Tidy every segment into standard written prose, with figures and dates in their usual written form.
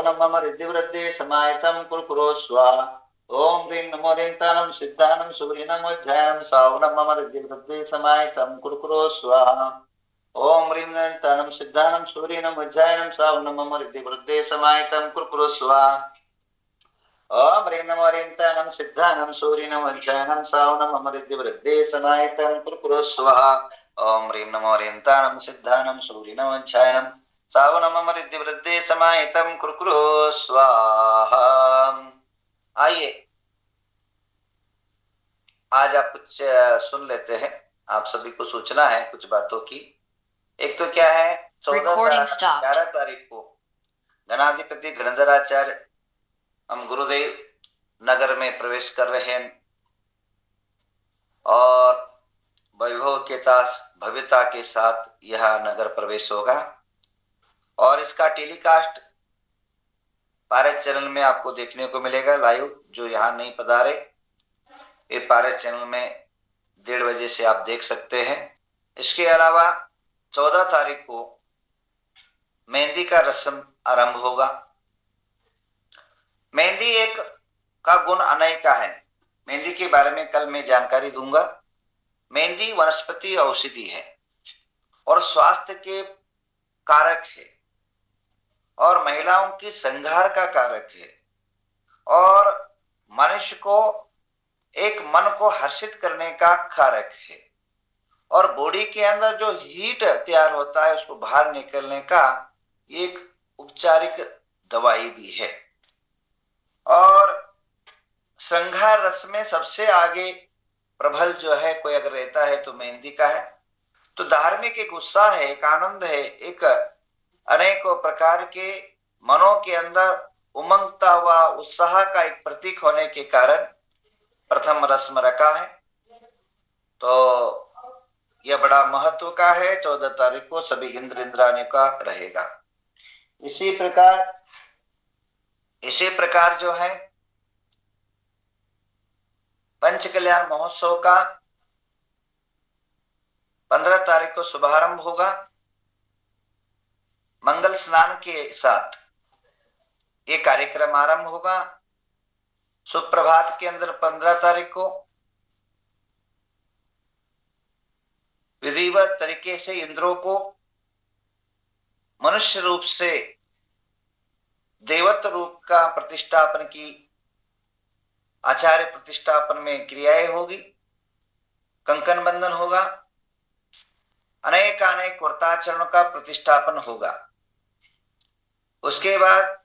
सावनं मम रिद्धिवृद्धि समाहितं कुरुकुरो स्वाहा। ओम ह्रीं नमो ह्रीं सिद्धानं सुवरिनमोऽध्यायं सावनं मम रिद्धिवृद्धि समाहितं कुरुकुरो स्वाहा। ओम ह्रीं ह्रीं सिद्धानं सुवरिनमोऽध्यायं सावनं मम रिद्धिवृद्धि समाहितं कुरुकुरो स्वाहा। ओम ह्रीं नमो ह्रीं सिद्धानं सुवरिनमोऽध्यायं सावनं मम रिद्धिवृद्धि समाहितं कुरुकुरो स्वाहा। ओम ह्रीं नमो ह्रीं सिद्धानं सुवरिनमोऽध्यायं सावनं मम रिद्धिवृद्धि समाहितं कुरुकुरो स्वाहा। आइए आज आप कुछ सुन लेते हैं। आप सभी को सूचना है कुछ बातों की। एक तो क्या है, 11 तारीख को गणाधिपति गणधराचार्य हम गुरुदेव नगर में प्रवेश कर रहे हैं और वैभव के तास भव्यता के साथ यह नगर प्रवेश होगा और इसका टेलीकास्ट पारस चैनल में आपको देखने को मिलेगा लाइव। जो यहाँ नहीं पधारे ये पारस चैनल में 1:30 बजे से आप देख सकते हैं। इसके अलावा 14 तारीख को मेहंदी का रस्म आरंभ होगा। मेहंदी एक का गुण अनेका है। मेहंदी के बारे में कल मैं जानकारी दूंगा। मेहंदी वनस्पति औषधि है और स्वास्थ्य के कारक है और महिलाओं की श्रृंगार का कारक है और मनुष्य को एक मन को हर्षित करने का कारक है और बॉडी के अंदर जो हीट तैयार होता है उसको बाहर निकलने का एक उपचारिक दवाई भी है। और श्रृंगार रस में सबसे आगे प्रबल जो है कोई अगर रहता है तो मेहंदी का है। तो धार्मिक एक उत्साह है, एक आनंद है, एक अनेकों प्रकार के मनों के अंदर उमंगता हुआ उत्साह का एक प्रतीक होने के कारण प्रथम रस्म रखा है। तो यह बड़ा महत्व का है। 14 तारीख को सभी इंद्र इंद्राणी का रहेगा। इसी प्रकार जो है पंच कल्याण महोत्सव का 15 तारीख को शुभारंभ होगा मंगल स्नान के साथ। ये कार्यक्रम आरंभ होगा सुप्रभात के अंदर 15 तारीख को विधिवत तरीके से इंद्रों को मनुष्य रूप से देवत्व रूप का प्रतिष्ठापन की आचार्य प्रतिष्ठापन में क्रियाएं होगी, कंकन बंधन होगा, अनेक व्रताचरणों का प्रतिष्ठापन होगा। उसके बाद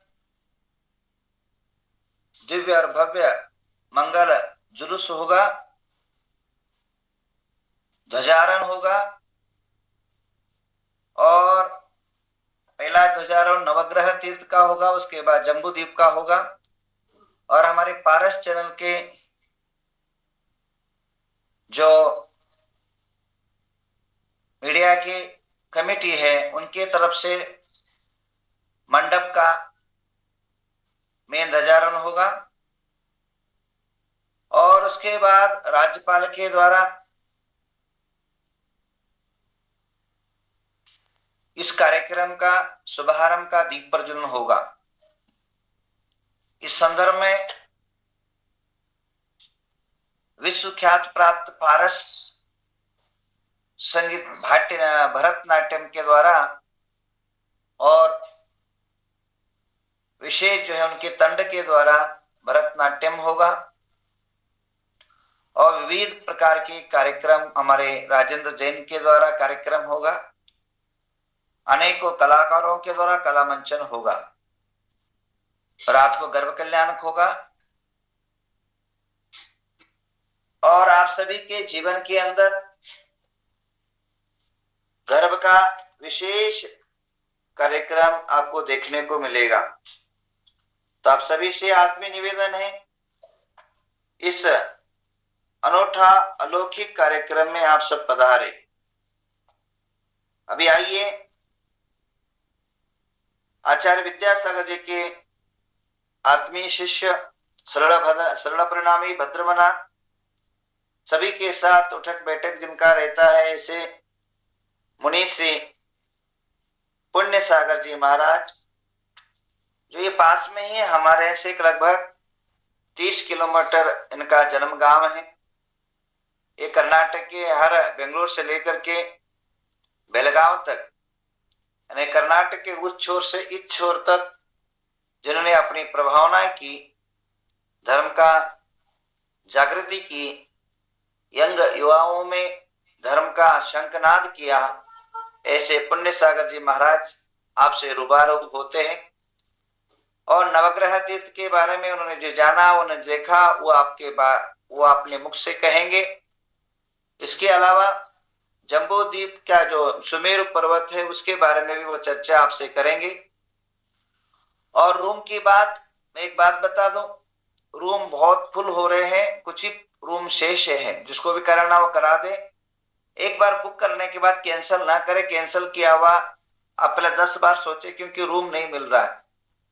दिव्य और भव्य मंगल जुलूस होगा, ध्वजारोहण होगा और पहला ध्वजारोहण नवग्रह तीर्थ का होगा, उसके बाद जम्बूद्वीप का होगा और हमारे पारस चैनल के जो मीडिया की कमेटी है उनके तरफ से मंडप का मेन ध्वजारोहण होगा और उसके बाद राज्यपाल के द्वारा इस कार्यक्रम का शुभारंभ का दीप प्रज्वलन होगा। इस संदर्भ में विश्व ख्यात प्राप्त पारस संगीत भरतनाट्यम के द्वारा और विशेष जो है उनके तंड के द्वारा भरतनाट्यम होगा और विविध प्रकार के कार्यक्रम हमारे राजेंद्र जैन के द्वारा कार्यक्रम होगा। अनेकों कलाकारों के द्वारा कला मंचन होगा। रात को गर्भ कल्याण होगा और आप सभी के जीवन के अंदर गर्भ का विशेष कार्यक्रम आपको देखने को मिलेगा। तो आप सभी से आत्मीय निवेदन है इस अनोखा अलौकिक कार्यक्रम में आप सब पधारे। अभी आइए आचार्य विद्यासागर जी के आत्मीय शिष्य सरल परिणामी भद्रमना सभी के साथ उठक बैठक जिनका रहता है, ऐसे मुनि श्री पुण्य सागर जी महाराज जो ये पास में ही है, हमारे से एक लगभग 30 किलोमीटर इनका जन्म गांव है। ये कर्नाटक के हर बेंगलोर से लेकर के बेलगांव तक, यानी कर्नाटक के उस छोर से इस छोर तक जिन्होंने अपनी प्रभावनाएं की, धर्म का जागृति की, यंग युवाओं में धर्म का शंखनाद किया, ऐसे पुण्य सागर जी महाराज आपसे रूबरू होते हैं। और नवग्रह तीर्थ के बारे में उन्होंने जो जाना, उन्होंने देखा, वो अपने मुख से कहेंगे। इसके अलावा जम्बू द्वीप का जो सुमेरु पर्वत है उसके बारे में भी वो चर्चा आपसे करेंगे। और रूम की बात, मैं एक बात बता दूं, रूम बहुत फुल हो रहे हैं, कुछ ही रूम शेष है, जिसको भी कराना वो करा दे। एक बार बुक करने के बाद कैंसिल ना करे। कैंसिल किया हुआ आप पहले 10 बार सोचे, क्योंकि रूम नहीं मिल रहा है।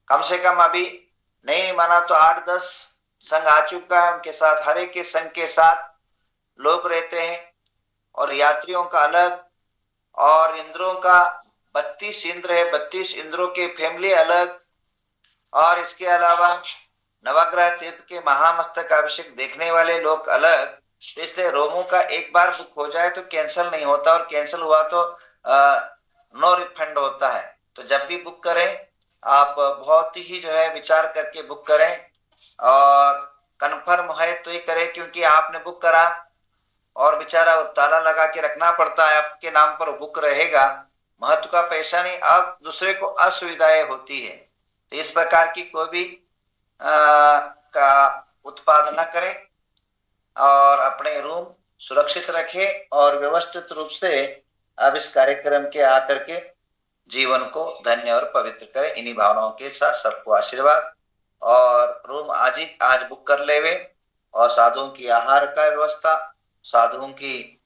कम से कम अभी नहीं माना तो 8-10 संघ आ चुका है, उनके साथ हर एक के संघ के साथ लोग रहते हैं, और यात्रियों का अलग, और इंद्रों का 32 इंद्र है, 32 इंद्रों के फैमिली अलग, और इसके अलावा नवग्रह तीर्थ के महामस्तक अभिषेक देखने वाले लोग अलग। इसलिए रोमो का एक बार बुक हो जाए तो कैंसिल नहीं होता, और कैंसिल हुआ तो नो रिफंड होता है। तो जब भी बुक करें आप बहुत ही जो है विचार करके बुक करें, और कंफर्म है तो ही करें, क्योंकि आपने बुक करा और बेचारा ताला लगा के रखना पड़ता है, आपके नाम पर बुक रहेगा, महत्व का पैसा नहीं, अब दूसरे को असुविधाएं होती है। तो इस प्रकार की कोई भी का उत्पादन न करें, और अपने रूम सुरक्षित रखें, और व्यवस्थित रूप से अब इस कार्यक्रम के आकर के जीवन को धन्य और पवित्र करें। इन्हीं भावनाओं के साथ सबको आशीर्वाद। और रूम आज बुक कर लेवे, और साधुओं की आहार का व्यवस्था, साधुओं की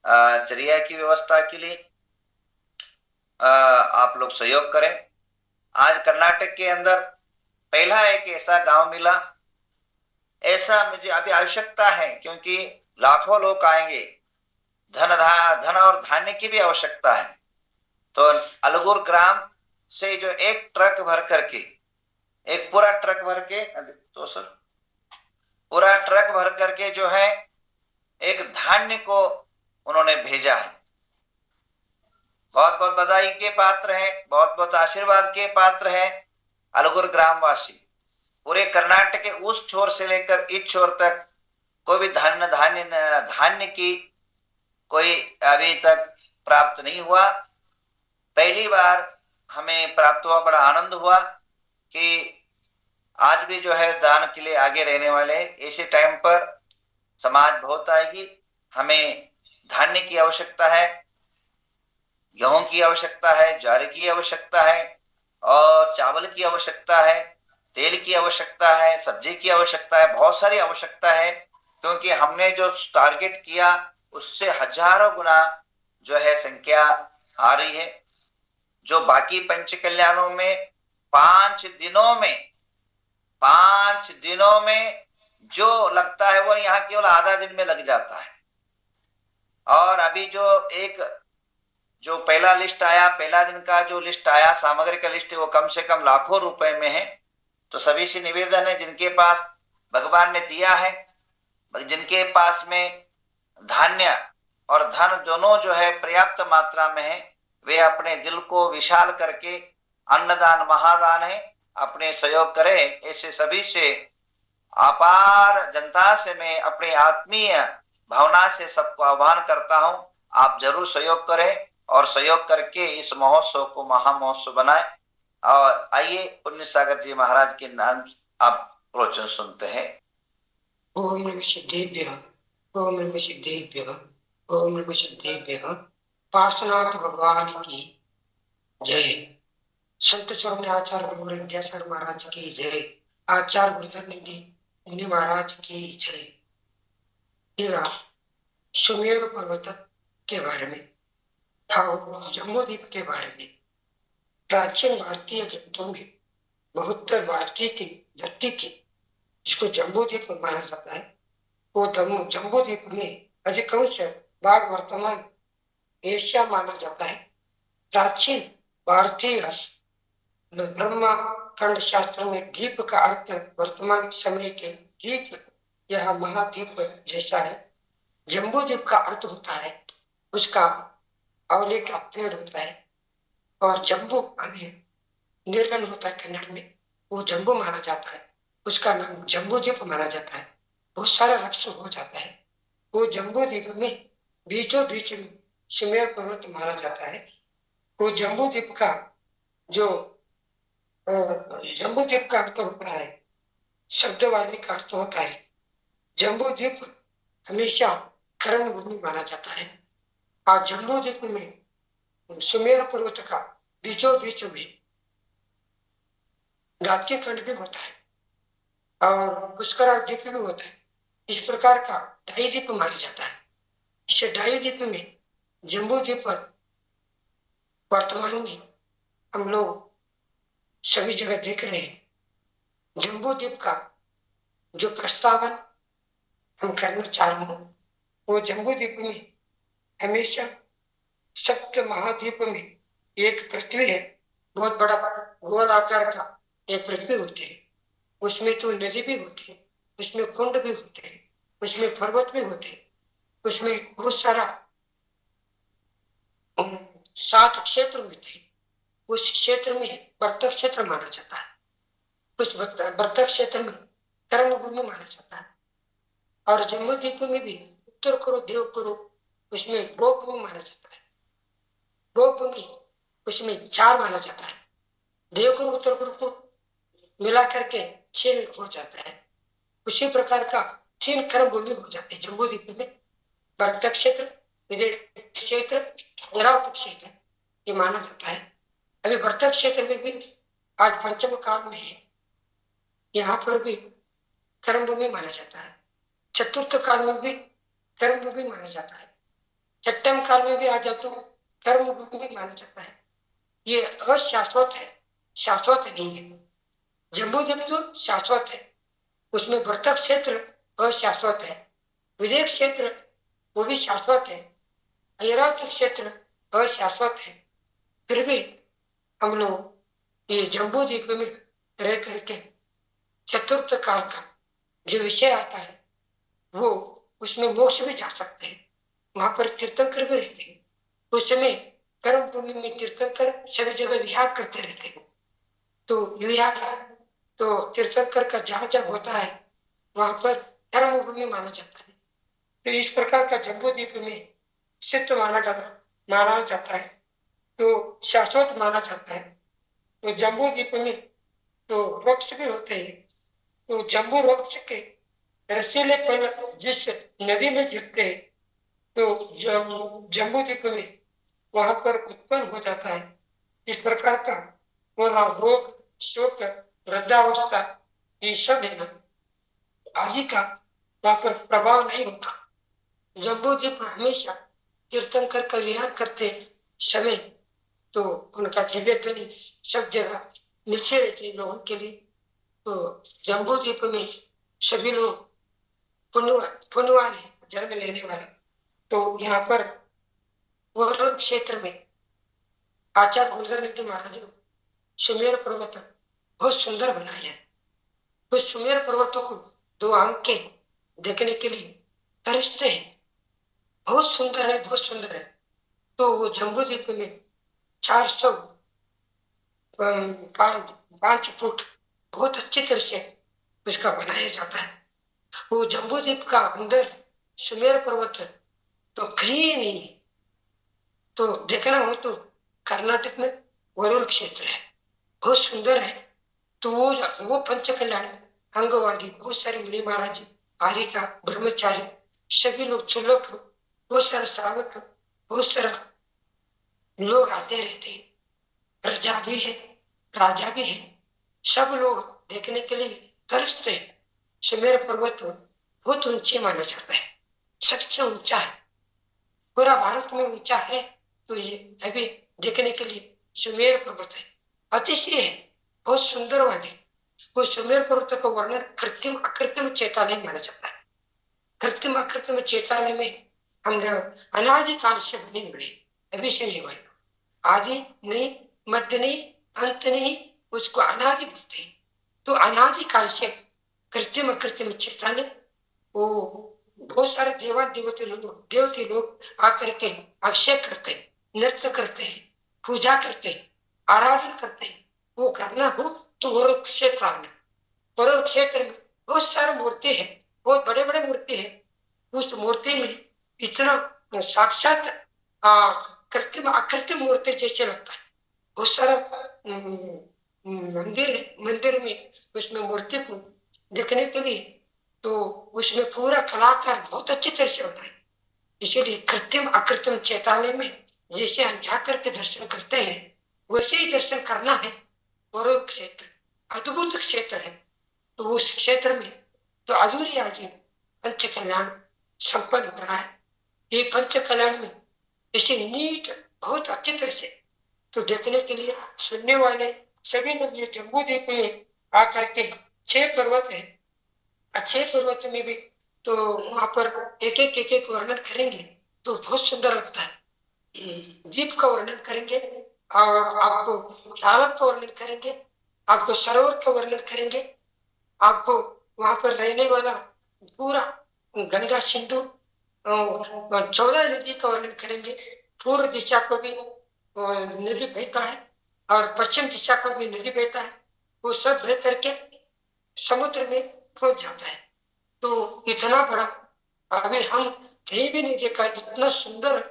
चर्या की व्यवस्था के लिए आप लोग सहयोग करें। आज कर्नाटक के अंदर पहला एक ऐसा गांव मिला, ऐसा मुझे अभी आवश्यकता है, क्योंकि लाखों लोग आएंगे, धन और धान्य की भी आवश्यकता है। तो अलगुर ग्राम से जो एक ट्रक भर करके, एक पूरा ट्रक भर के, तो सर पूरा ट्रक भर करके जो है एक धान्य को उन्होंने भेजा है। बहुत बहुत बधाई के पात्र हैं, बहुत बहुत आशीर्वाद के पात्र हैं अलगुर ग्रामवासी। पूरे कर्नाटक के उस छोर से लेकर इस छोर तक कोई भी धान्य की कोई अभी तक प्राप्त नहीं हुआ। पहली बार हमें प्राप्त हुआ, बड़ा आनंद हुआ कि आज भी जो है दान के लिए आगे रहने वाले। ऐसे टाइम पर समाज बहुत आएगी, हमें धान्य की आवश्यकता है, गेहूं की आवश्यकता है, ज्वार की आवश्यकता है, और चावल की आवश्यकता है, तेल की आवश्यकता है, सब्जी की आवश्यकता है, बहुत सारी आवश्यकता है। क्योंकि हमने जो टारगेट किया उससे हजारों गुना जो है संख्या आ रही है। जो बाकी पंच कल्याणों में 5 दिनों में जो लगता है वो यहाँ केवल आधा दिन में लग जाता है। और अभी जो पहला लिस्ट आया, पहला दिन का जो लिस्ट आया, सामग्री का लिस्ट है, वो कम से कम लाखों रुपए में है। तो सभी से निवेदन है, जिनके पास भगवान ने दिया है, जिनके पास में धान्य और धन दोनों जो है पर्याप्त मात्रा में है, वे अपने दिल को विशाल करके, अन्नदान महादान है, अपने सहयोग करें। ऐसे सभी से अपार जनता से मैं अपनी आत्मीय भावना से सबको आह्वान करता हूं, आप जरूर सहयोग करें, और सहयोग करके इस महोत्सव को महामहोत्सव बनाएं। और आइए पुण्य सागर जी महाराज के नाम आप प्रवचन सुनते हैं। ओम नमः सिद्धेभ्यः, ओम नमः सिद्धेभ्यः, ओम नमः सिद्धेभ्यः। पार्श्वनाथ भगवान की जय। संत स्वामी आचार्य गुरु विद्यासागर महाराज की जय। आचार्य गुरुदत्त मुनि महाराज की जय। यह सुमेरु पर्वत के बारे में और जम्बू द्वीप के बारे में प्राचीन भारतीय ग्रंथों में 72 भारतीय की धरती की, जिसको जम्बू द्वीप माना जाता है, वो जम्बू द्वीप में अधिकांश भाग वर्तमान एशिया माना जाता है। प्राचीन भारतीय ब्रह्मा खंड शास्त्र में द्वीप का अर्थ वर्तमान समय के द्वीप, यह महाद्वीप जैसा है। जम्बू द्वीप का अर्थ होता है उसका आंवले का पेड़ होता है, और जम्बू हमें निर्गन होता है कन्नड़ में, वो जम्बू माना जाता है, उसका नाम जम्बू द्वीप माना जाता है। बहुत सारा वृक्ष हो जाता है। वो जम्बू द्वीप में बीचों बीच में सुमेर पर्वत माना जाता है। वो जम्बू द्वीप का जो जम्बू द्वीप का अर्थ होता है, शब्द वाली का अर्थ होता है, जम्बू द्वीप हमेशा कर्म भूमि माना जाता है। और जम्बू द्वीप में सुमेर पर्वत का बीचों बीच में दात्य खंड भी होता है और पुष्करा द्वीप भी होता है। इस प्रकार का ढाई द्वीप माना जाता है। इस ढाई द्वीप में जम्बू द्वीप वर्तमान में हम लोग सभी जगह देख रहे हैं। जम्बू द्वीप का जो प्रस्तावन हम करना चाह रहे हैं, वो जम्बू द्वीप में हमेशा सप्त महाद्वीप में एक पृथ्वी है, बहुत बड़ा गोल आकार का एक पृथ्वी होती है। उसमें तो नदी भी होती है, उसमें कुंड भी होते हैं, उसमें पर्वत भी होते हैं, उसमें बहुत सारा 7 क्षेत्र होते हैं। उस क्षेत्र में वर्तक क्षेत्र माना जाता है। उस वर्तक क्षेत्र में कर्म भूमि माना जाता है। और जम्बू द्वीप में भी उत्तर करो देव करो, उसमें गो भूमि माना जाता है। गो भूमि उसमें 4 माना जाता है। देव करो उत्तर करो को मिला करके 6 हो जाता है। उसी प्रकार का 3 कर्म भूमि हो जाते हैं जम्बू द्वीप में। वर्तक क्षेत्र, विदेश क्षेत्र, निरावर्तक क्षेत्र, ये माना जाता है। अभी वर्तक क्षेत्र में भी आज पंचम काल में है, यहाँ पर भी कर्म भूमि माना जाता है। चतुर्थ काल में भी कर्म भूमि माना जाता है। छठम काल में भी आ जाओ तो कर्म भूमि माना जाता है। ये अशाश्वत है, शाश्वत नहीं है। जम्बू द्वीप जो शाश्वत है, उसमें वर्तक क्षेत्र अशाश्वत है, विदेश क्षेत्र वो भी शाश्वत है, ऐरावत क्षेत्र अशाश्वत है। फिर भी हम लोग ये जम्बू द्वीप में रह करके चतुर्थ काल का जो विषय आता है वो उसमें मोक्ष भी जा सकते हैं। वहां पर तीर्थंकर भी रहते हैं। उस समय कर्म भूमि में तीर्थंकर सभी जगह विहार करते रहते हैं। तो विहार तो तीर्थंकर का जहां जब होता है वहां पर कर्म भूमि माना जाता है। तो इस प्रकार का जम्बू द्वीप में सिद्ध माना जाता है, तो शाश्वत माना जाता है। तो जम्बू द्वीप में तो वृक्ष भी होते हैं। तो जम्बू वृक्ष के रसीले फल जिस नदी में गिरते हैं, तो जम्बू द्वीप में वहां पर उत्पन्न हो जाता है। इस प्रकार का वह रोग, शोक, वृद्धावस्था, ये सब है ना, आदि का वहां पर प्रभाव नहीं होता। जम्बू द्वीप हमेशा तीर्थंकर का विहार करते समय तो उनका दिव्य ध्वनि सब जगह मिलते रहते हैं लोगों के लिए। तो जम्बू द्वीप में सभी लोग पुण्यवान है, जन्म लेने वाले। तो यहाँ पर वरुण क्षेत्र में आचार्य गुलजारनिधि महाराज सुमेर पर्वत बहुत सुंदर बनाया है। उस सुमेर पर्वतों को 2 आंख के देखने के लिए तरसते हैं। बहुत सुंदर है, बहुत सुंदर है। तो वो जम्बू द्वीप में 405 फुट बहुत अच्छी तरह से उसका बनाया जाता है। वो जम्बू द्वीप का अंदर सुमेर पर्वत तो कहीं नहीं है। तो देखना हो तो कर्नाटक में वरुण क्षेत्र है, बहुत सुंदर है। तो वो पंच कल्याण अंगवादी बहुत सारे मुनि महाराज, आर्यिका, ब्रह्मचारी, सभी लोग चुलक, बहुत सारे श्रावक, बहुत सारा लोग आते रहते हैं। प्रजा भी है, राजा भी है, सब लोग देखने के लिए तरसते हैं। सुमेर पर्वत बहुत ऊंचे माना जाता है, सबसे ऊंचा है, पूरा भारत में ऊंचा है। तो ये अभी देखने के लिए सुमेर पर्वत है, अतिशय है, बहुत सुंदर वाले। वो सुमेर पर्वत का वर्णन कृत्रिम अकृत्रिम चेतालय माना जाता है। कृत्रिम अकृत्रिम चेतालय में हम अनादि काल से बने हुए अभी से नहीं हुए, आदि नहीं, मध्य नहीं, अंत नहीं, उसको अनादि बोलते हैं। तो अनादि काल से कृत्रिम अकृत्रिम चेतन वो बहुत सारे देवते लोग आकर के अभिषेक करते हैं, नृत्य करते हैं, पूजा करते हैं, आराधना करते हैं। वो करना हो तो वो क्षेत्र आना। और क्षेत्र में बहुत सारे मूर्ति है, बहुत बड़े बड़े मूर्ति है। उस मूर्ति में इतना साक्षात कृत्रिम अकृत्रिम मूर्ति जैसे लगता है। बहुत सारा मंदिर है, मंदिर में उसमें मूर्ति को देखने के लिए तो उसमें पूरा कलाकार बहुत अच्छी तरह से होता है। इसीलिए कृत्रिम अकृत्रिम चैतालय में जैसे हम जाकर के दर्शन करते हैं वैसे ही दर्शन करना है। और क्षेत्र अद्भुत क्षेत्र है। तो उस क्षेत्र में तो अधूरी आदि पंच कल्याण संपन्न हो रहा है। ये पंच कल्याण में इसे नीट बहुत अच्छी तरह से तो देखने के लिए सुनने वाले सभी लोग ये जम्बू द्वीप में आकर के 6 पर्वत है। अच्छे पर्वत में भी तो वहां पर एक एक वर्णन करेंगे तो बहुत सुंदर लगता है। द्वीप का वर्णन करेंगे और आपको तालाब का वर्णन करेंगे, आपको सरोवर का वर्णन करेंगे, आपको वहां पर रहने वाला पूरा गंगा सिंधु 14 नदी का वर्णन करेंगे। पूर्व दिशा को भी नदी बहता है और पश्चिम दिशा को भी नदी बहता है। वो सब बह करके समुद्र में पहुंच जाता है। तो इतना बड़ा अभी हम कहीं भी नहीं देखा, इतना सुंदर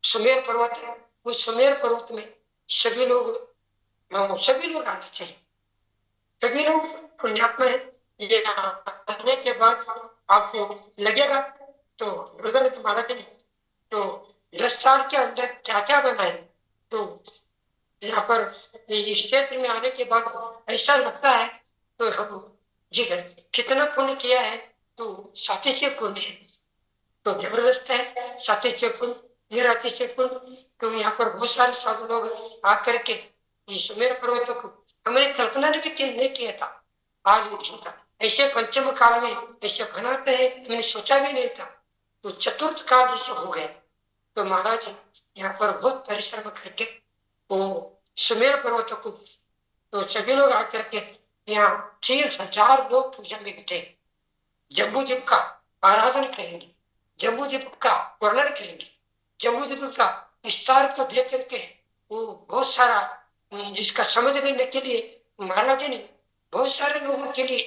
सुमेर पर्वत है। उस सुमेर पर्वत में सभी लोग आना चाहिए। सभी लोग पुण्यात्मा है। ये आने के बाद आपको लगेगा तो रुद्र तुम्हारा भी तो 10 साल के अंदर क्या क्या बना है। तो यहाँ पर इस क्षेत्र में आने के बाद ऐसा लगता है तो हम जी कितना पुण्य किया है तो सातिशय पुण्य है। तो जबरदस्त है सातिशय पुण्य, निरातिशय पुण्य। तो यहाँ पर बहुत सारे साधु लोग आकर के ये सुमेर पर्वतों को हमने कल्पना भी नहीं किया था। आज होता ऐसे पंचम काल में ऐसे बनाते हैं, हमने सोचा भी नहीं था। तो चतुर्थ काल जैसे हो गए। तो महाराज यहाँ पर बहुत परिश्रम करके वो सुमेर पर्वतों को तो सभी लोग आकर के यहाँ 3000 लोग पूजा में बैठे जम्बूद्वीप का आराधना करेंगे, जम्बूद्वीप का वर्णन करेंगे, जम्बूद्वीप का विस्तार को देख करके वो बहुत सारा जिसका समझ लेने के लिए महाराज जी ने बहुत सारे लोगों के लिए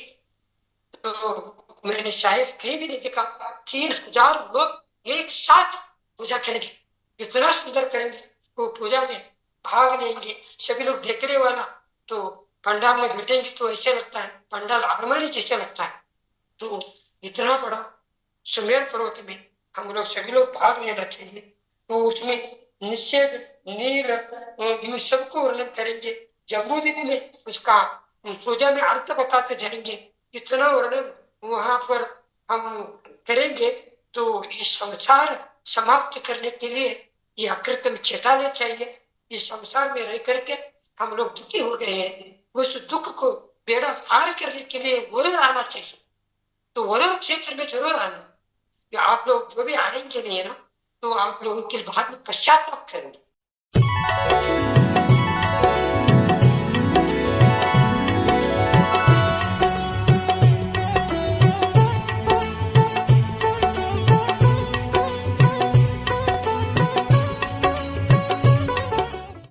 तो मैंने शायद कहीं भी नहीं देखा 3000 लोग एक साथ पूजा करेंगे। इतना सुंदर करेंगे वो पूजा में भाग लेंगे सभी लोग देखने वाला। तो पंडाल में बैठेंगे तो ऐसे लगता है पंडाल अरमानी जैसे लगता है। तो इतना बड़ा सुमेर पर्वत में हम लोग सभी लोग भाग लेना चाहिए। तो उसमें निषेध नील इन सबको वर्णन करेंगे। जम्बूद्वीप में उसका पूजा में अर्थ बताते जाएंगे। इतना वर्णन वहां पर हम करेंगे तो इस संसार समाप्त करने के लिए यह कृत्रिम चेतावनी चाहिए। इस संसार में रह करके हम लोग दुखी हो गए हैं, उस दुख को बेड़ा पार करने के लिए वरुण आना चाहिए। तो वरुण क्षेत्र में जरूर आना। आप लोग जो भी आएंगे नहीं है ना तो आप लोगों के बाद में पश्चाताप करेंगे।